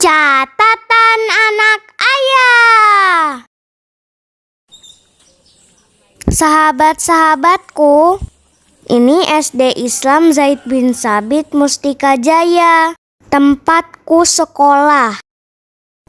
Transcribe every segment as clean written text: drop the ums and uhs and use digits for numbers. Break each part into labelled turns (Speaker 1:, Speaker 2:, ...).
Speaker 1: Catatan anak ayah. Sahabat-sahabatku, ini SD Islam Zaid bin Sabit Mustika Jaya, tempatku sekolah.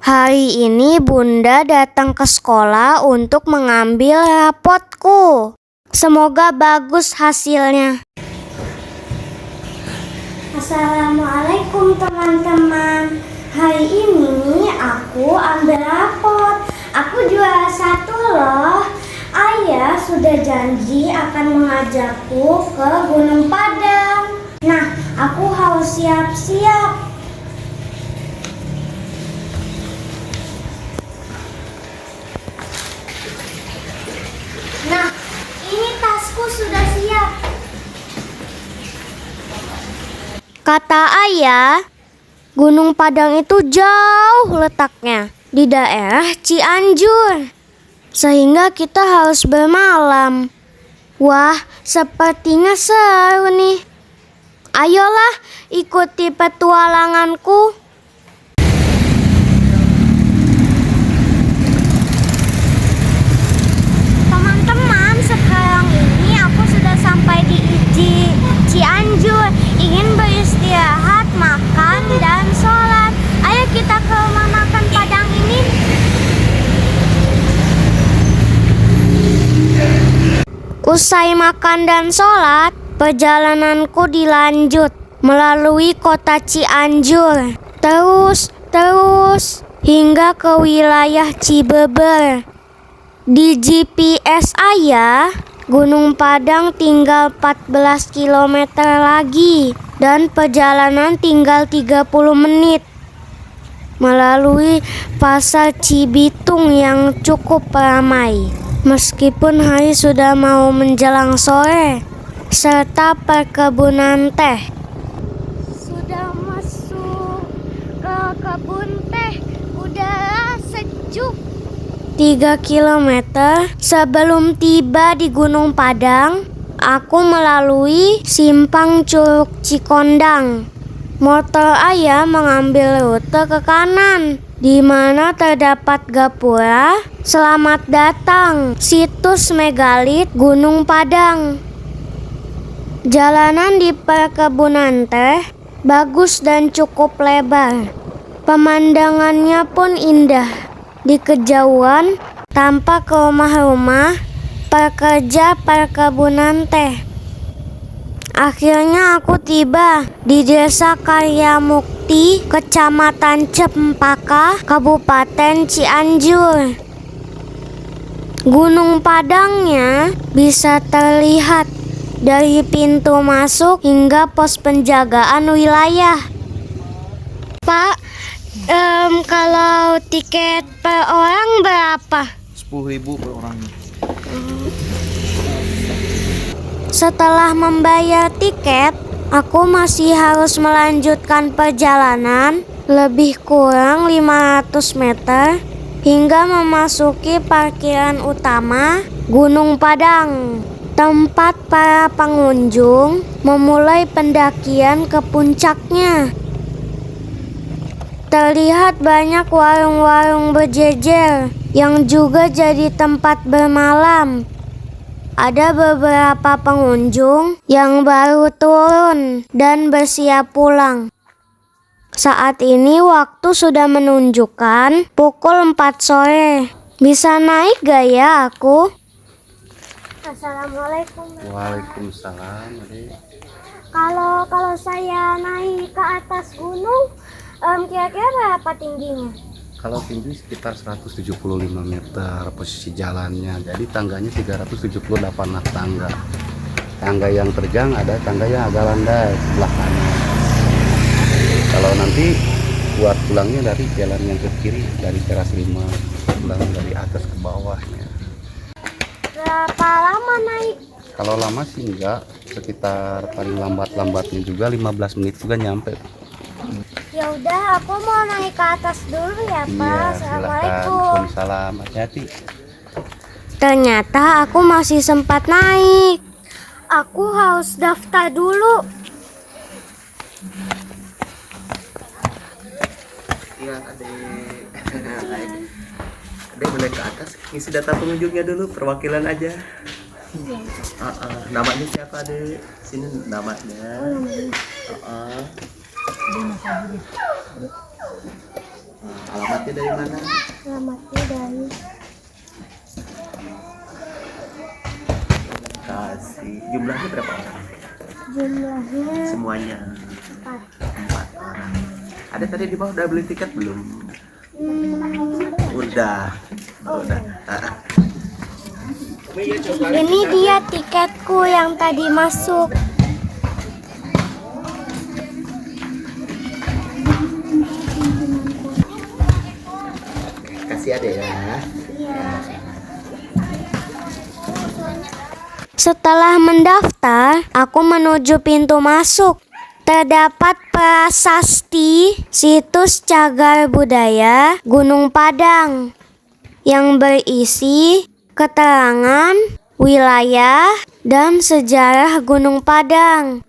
Speaker 1: Hari ini Bunda datang ke sekolah untuk mengambil rapotku. Semoga bagus hasilnya. Assalamualaikum teman-teman. Hari ini aku ambil rapot. Aku juara 1 loh. Ayah sudah janji akan mengajakku ke Gunung Padang. Nah, aku harus siap-siap. Nah, ini tasku sudah siap. Kata ayah, Gunung Padang itu jauh letaknya di daerah Cianjur, sehingga kita harus bermalam. Wah, sepertinya seru nih. Ayolah, ikuti petualanganku. Teman-teman, sekarang ini aku sudah sampai di Cianjur. Ingin beristirahat, makan, dan sholat. Ayo kita ke rumah makan Padang ini. Usai makan dan sholat, perjalananku dilanjut melalui kota Cianjur. Terus hingga ke wilayah Cibeber. Di GPS ayah, Gunung Padang tinggal 14 km lagi dan perjalanan tinggal 30 menit melalui pasar Cibitung yang cukup ramai. Meskipun hari sudah mau menjelang sore, serta perkebunan teh. Sudah masuk ke kebun teh, udara sejuk. 3 km sebelum tiba di Gunung Padang, aku melalui simpang Curug Cikondang. Motor ayah mengambil rute ke kanan, di mana terdapat gapura Selamat Datang, situs megalit Gunung Padang. Jalanan di perkebunan teh bagus dan cukup lebar. Pemandangannya pun indah. Di kejauhan tampak rumah-rumah pekerja perkebunan teh. Akhirnya aku tiba di Desa Karya Mukti, Kecamatan Cempaka, Kabupaten Cianjur. Gunung Padangnya bisa terlihat dari pintu masuk hingga pos penjagaan wilayah. Pak, kalau tiket per orang berapa?
Speaker 2: 10.000 per orang.
Speaker 1: Setelah membayar tiket, aku masih harus melanjutkan perjalanan lebih kurang 500 meter hingga memasuki parkiran utama Gunung Padang, tempat para pengunjung memulai pendakian ke puncaknya. Terlihat banyak warung-warung berjejer yang juga jadi tempat bermalam. Ada beberapa pengunjung yang baru turun dan bersiap pulang. Saat ini waktu sudah menunjukkan pukul 4 sore. Bisa naik gak ya aku? Assalamualaikum.
Speaker 2: Waalaikumsalam, Adik.
Speaker 1: Kalau saya naik ke atas gunung, kira-kira berapa tingginya?
Speaker 2: Kalau tinggi sekitar 175 meter posisi jalannya. Jadi tangganya 378 tangga. Tangga yang terjang ada, tangga yang agak landai sebelah kanan. Kalau nanti buat pulangnya dari jalan yang ke kiri, dari teras 5, pulang dari atas ke bawahnya.
Speaker 1: Berapa lama naik?
Speaker 2: Kalau lama sih enggak, sekitar paling lambatnya juga 15 menit juga nyampe.
Speaker 1: Ya udah, aku mau naik ke atas dulu ya, Pak.
Speaker 2: Iya,
Speaker 1: Assalamualaikum.
Speaker 2: Waalaikumsalam, hati-hati.
Speaker 1: Ternyata aku masih sempat naik. Aku harus daftar dulu.
Speaker 3: Siang adek. Adek boleh ke atas ngisi data pengunjungnya dulu, perwakilan aja. Namanya siapa adek? Sini namanya. Alamatnya dari mana?
Speaker 1: Alamatnya dari
Speaker 3: Kasih. Jumlahnya berapa orang?
Speaker 1: jumlahnya
Speaker 3: Semuanya 4 orang. Ada tadi di bawah udah beli tiket belum? Udah.
Speaker 1: Ini dia tiketku yang tadi masuk.
Speaker 3: Kasih ada ya.
Speaker 1: Setelah mendaftar, aku menuju pintu masuk. Terdapat prasasti situs cagar budaya Gunung Padang yang berisi keterangan wilayah dan sejarah Gunung Padang.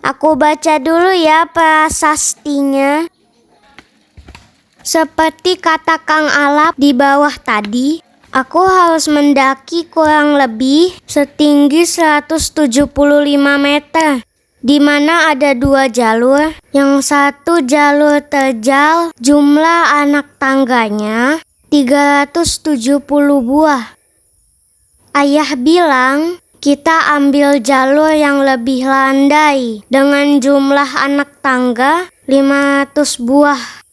Speaker 1: Aku baca dulu ya prasastinya. Seperti kata Kang Alap di bawah tadi, aku harus mendaki kurang lebih setinggi 175 meter, di mana ada 2 jalur. Yang satu jalur terjal, jumlah anak tangganya 370 buah. Ayah bilang kita ambil jalur yang lebih landai dengan jumlah anak tangga 500 buah.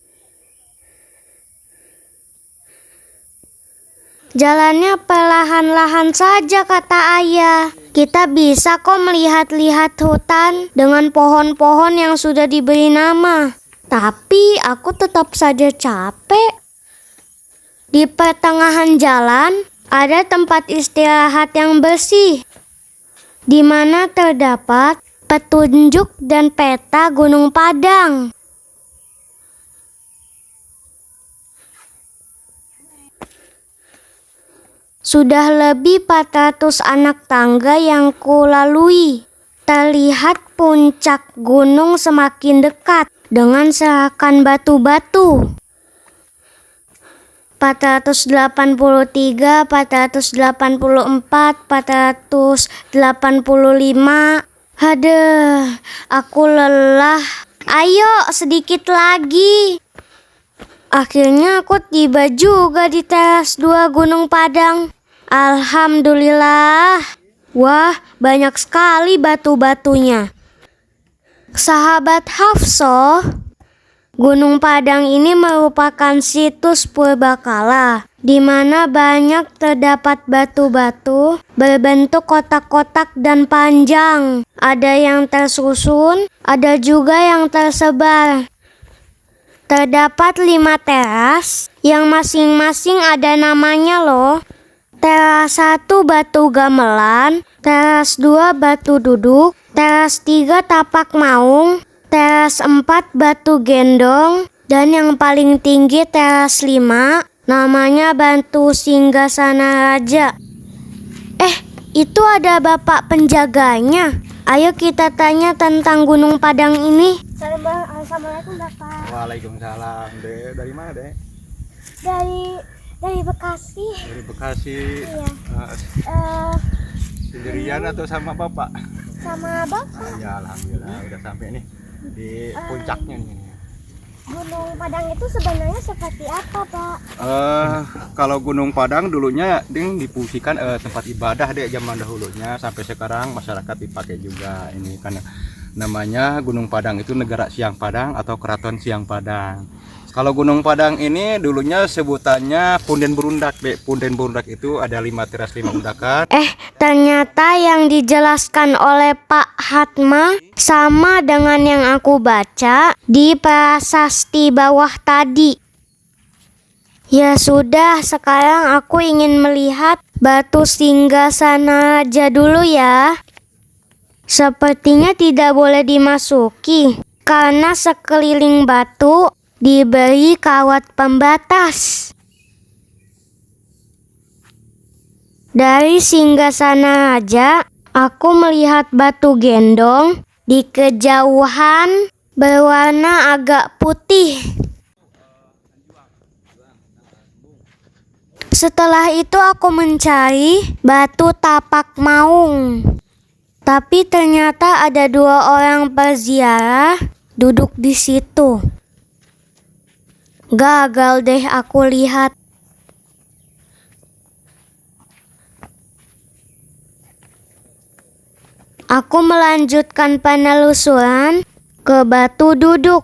Speaker 1: Jalannya perlahan-lahan saja kata ayah. Kita bisa kok melihat-lihat hutan dengan pohon-pohon yang sudah diberi nama. Tapi aku tetap saja capek. Di pertengahan jalan ada tempat istirahat yang bersih, di mana terdapat petunjuk dan peta Gunung Padang. Sudah lebih 400 anak tangga yang kulalui. Terlihat puncak gunung semakin dekat dengan serakan batu-batu. 483, 484, 485. Aduh, aku lelah. Ayo sedikit lagi. Akhirnya aku tiba juga di teras 2 Gunung Padang. Alhamdulillah. Wah, banyak sekali batu-batunya. Sahabat Hafsoh, Gunung Padang ini merupakan situs purbakala, di mana banyak terdapat batu-batu berbentuk kotak-kotak dan panjang. Ada yang tersusun, ada juga yang tersebar. Terdapat 5 teras yang masing-masing ada namanya loh. Teras 1 batu gamelan, teras 2 batu duduk, teras 3 tapak maung, teras 4 batu gendong, dan yang paling tinggi teras 5 namanya Batu Singgasana Raja. Itu ada bapak penjaganya. Ayo kita tanya tentang Gunung Padang ini. Assalamualaikum Bapak.
Speaker 2: Waalaikumsalam. Dek, dari mana, Dek?
Speaker 1: Dari Bekasi.
Speaker 2: Dari Bekasi.
Speaker 1: Iya.
Speaker 2: Sendirian atau sama Bapak?
Speaker 1: Sama Bapak.
Speaker 2: Ya, alhamdulillah udah sampai nih di puncaknya nih.
Speaker 1: Gunung Padang itu sebenarnya seperti apa, Pak?
Speaker 2: Kalau Gunung Padang dulunya difungsikan tempat ibadah deh zaman dahulunya, sampai sekarang masyarakat dipakai juga. Ini kan namanya Gunung Padang itu Negara Siang Padang atau Keraton Siang Padang. Kalau Gunung Padang ini dulunya sebutannya Punden Berundak deh. Punden Berundak itu ada 5 teras 5 undakan.
Speaker 1: Ternyata yang dijelaskan oleh Pak Hatma sama dengan yang aku baca di prasasti bawah tadi. Ya sudah, sekarang aku ingin melihat Batu Singgasana Raja dulu ya. Sepertinya tidak boleh dimasuki karena sekeliling batu diberi kawat pembatas. Dari Singgasana Raja, aku melihat batu gendong di kejauhan berwarna agak putih. Setelah itu aku mencari batu tapak maung. Tapi ternyata ada 2 orang peziarah duduk di situ. Gagal deh aku lihat. Aku melanjutkan penelusuran ke batu duduk.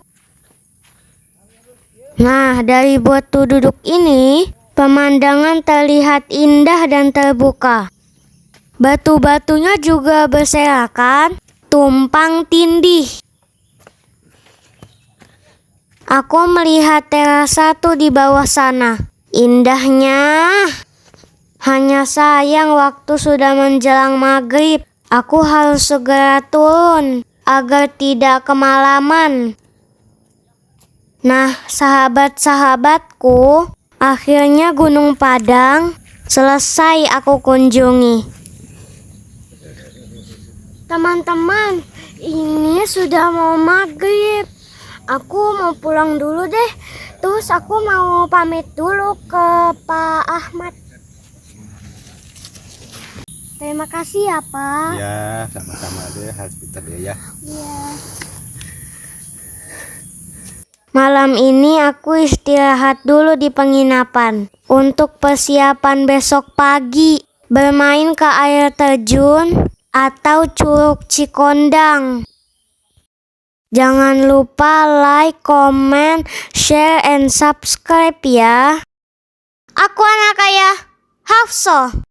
Speaker 1: Nah, dari batu duduk ini, pemandangan terlihat indah dan terbuka. Batu-batunya juga berserakan, tumpang tindih. Aku melihat teras satu di bawah sana. Indahnya. Hanya sayang waktu sudah menjelang maghrib. Aku harus segera turun agar tidak kemalaman. Nah, sahabat-sahabatku, akhirnya Gunung Padang selesai aku kunjungi. Teman-teman, ini sudah mau maghrib. Aku mau pulang dulu deh. Terus aku mau pamit dulu ke Pak Ahmad. Terima kasih ya, Pak.
Speaker 2: Ya, sama-sama deh, harus kita deh ya.
Speaker 1: Iya. Malam ini aku istirahat dulu di penginapan untuk persiapan besok pagi bermain ke air terjun atau Curug Cikondang. Jangan lupa like, comment, share, and subscribe ya. Aku anak ayah Hafsah.